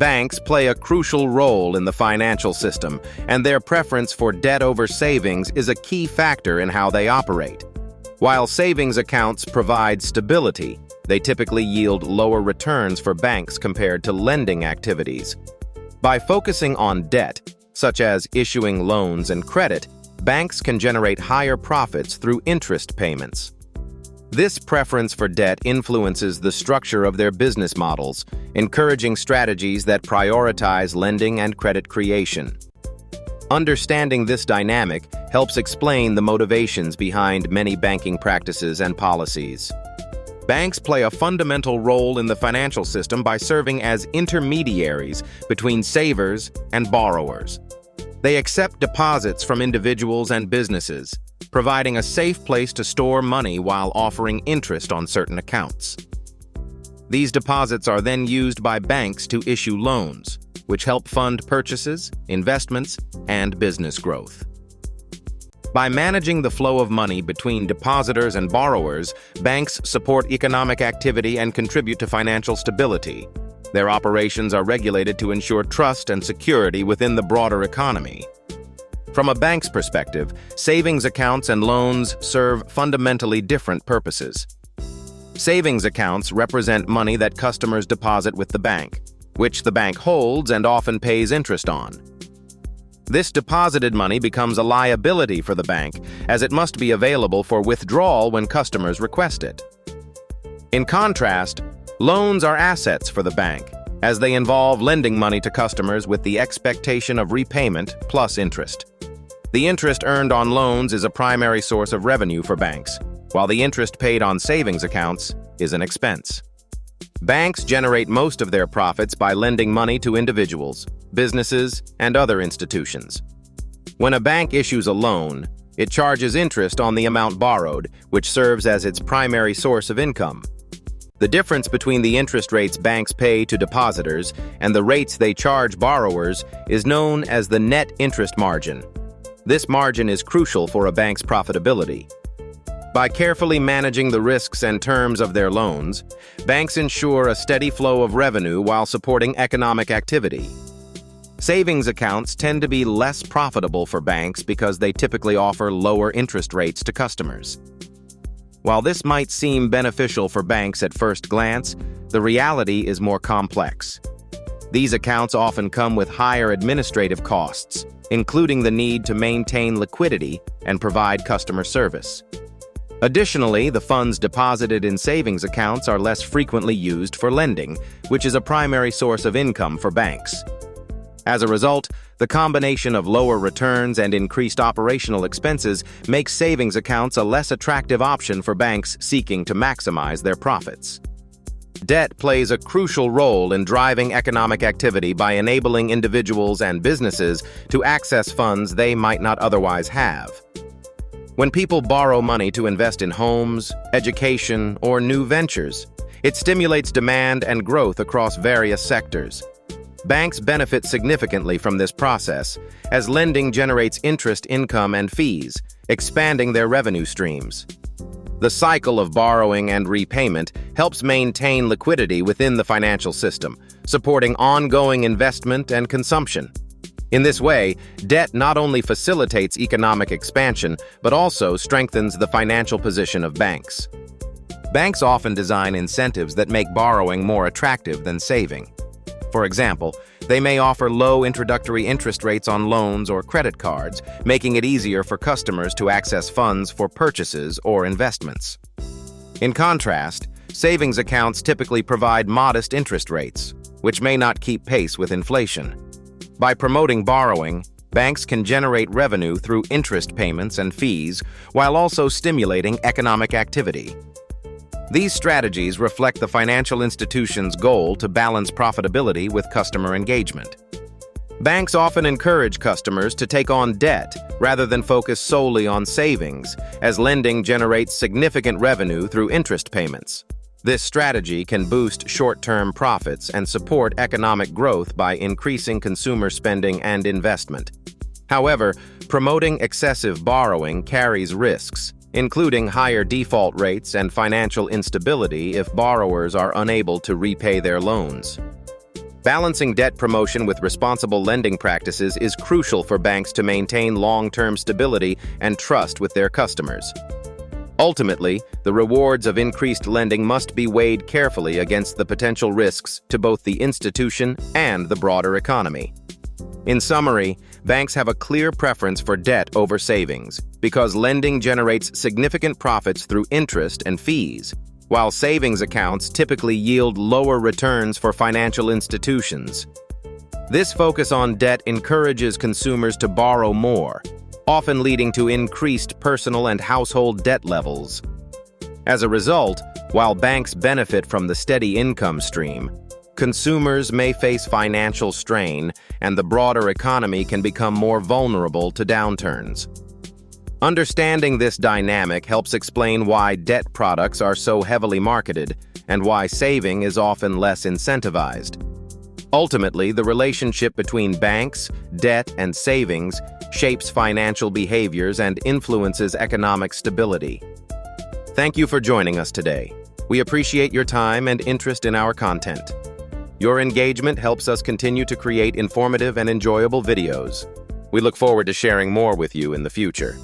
Banks play a crucial role in the financial system, and their preference for debt over savings is a key factor in how they operate. While savings accounts provide stability, they typically yield lower returns for banks compared to lending activities. By focusing on debt, such as issuing loans and credit, banks can generate higher profits through interest payments. This preference for debt influences the structure of their business models, encouraging strategies that prioritize lending and credit creation. Understanding this dynamic helps explain the motivations behind many banking practices and policies. Banks play a fundamental role in the financial system by serving as intermediaries between savers and borrowers. They accept deposits from individuals and businesses, providing a safe place to store money while offering interest on certain accounts. These deposits are then used by banks to issue loans, which help fund purchases, investments, and business growth. By managing the flow of money between depositors and borrowers, banks support economic activity and contribute to financial stability. Their operations are regulated to ensure trust and security within the broader economy. From a bank's perspective, savings accounts and loans serve fundamentally different purposes. Savings accounts represent money that customers deposit with the bank, which the bank holds and often pays interest on. This deposited money becomes a liability for the bank, as it must be available for withdrawal when customers request it. In contrast, loans are assets for the bank, as they involve lending money to customers with the expectation of repayment plus interest. The interest earned on loans is a primary source of revenue for banks, while the interest paid on savings accounts is an expense. Banks generate most of their profits by lending money to individuals, businesses, and other institutions. When a bank issues a loan, it charges interest on the amount borrowed, which serves as its primary source of income. The difference between the interest rates banks pay to depositors and the rates they charge borrowers is known as the net interest margin. This margin is crucial for a bank's profitability. By carefully managing the risks and terms of their loans, banks ensure a steady flow of revenue while supporting economic activity. Savings accounts tend to be less profitable for banks because they typically offer lower interest rates to customers. While this might seem beneficial for banks at first glance, the reality is more complex. These accounts often come with higher administrative costs, including the need to maintain liquidity and provide customer service. Additionally, the funds deposited in savings accounts are less frequently used for lending, which is a primary source of income for banks. As a result, the combination of lower returns and increased operational expenses makes savings accounts a less attractive option for banks seeking to maximize their profits. Debt plays a crucial role in driving economic activity by enabling individuals and businesses to access funds they might not otherwise have. When people borrow money to invest in homes, education, or new ventures, it stimulates demand and growth across various sectors. Banks benefit significantly from this process, as lending generates interest income and fees, expanding their revenue streams. The cycle of borrowing and repayment helps maintain liquidity within the financial system, supporting ongoing investment and consumption. In this way, debt not only facilitates economic expansion, but also strengthens the financial position of banks. Banks often design incentives that make borrowing more attractive than saving. For example, they may offer low introductory interest rates on loans or credit cards, making it easier for customers to access funds for purchases or investments. In contrast, savings accounts typically provide modest interest rates, which may not keep pace with inflation. By promoting borrowing, banks can generate revenue through interest payments and fees while also stimulating economic activity. These strategies reflect the financial institution's goal to balance profitability with customer engagement. Banks often encourage customers to take on debt rather than focus solely on savings, as lending generates significant revenue through interest payments. This strategy can boost short-term profits and support economic growth by increasing consumer spending and investment. However, promoting excessive borrowing carries risks, including higher default rates and financial instability if borrowers are unable to repay their loans. Balancing debt promotion with responsible lending practices is crucial for banks to maintain long-term stability and trust with their customers. Ultimately, the rewards of increased lending must be weighed carefully against the potential risks to both the institution and the broader economy. In summary, banks have a clear preference for debt over savings because lending generates significant profits through interest and fees, while savings accounts typically yield lower returns for financial institutions. This focus on debt encourages consumers to borrow more, often leading to increased personal and household debt levels. As a result, while banks benefit from the steady income stream, consumers may face financial strain, and the broader economy can become more vulnerable to downturns. Understanding this dynamic helps explain why debt products are so heavily marketed and why saving is often less incentivized. Ultimately, the relationship between banks, debt, and savings shapes financial behaviors and influences economic stability. Thank you for joining us today. We appreciate your time and interest in our content. Your engagement helps us continue to create informative and enjoyable videos. We look forward to sharing more with you in the future.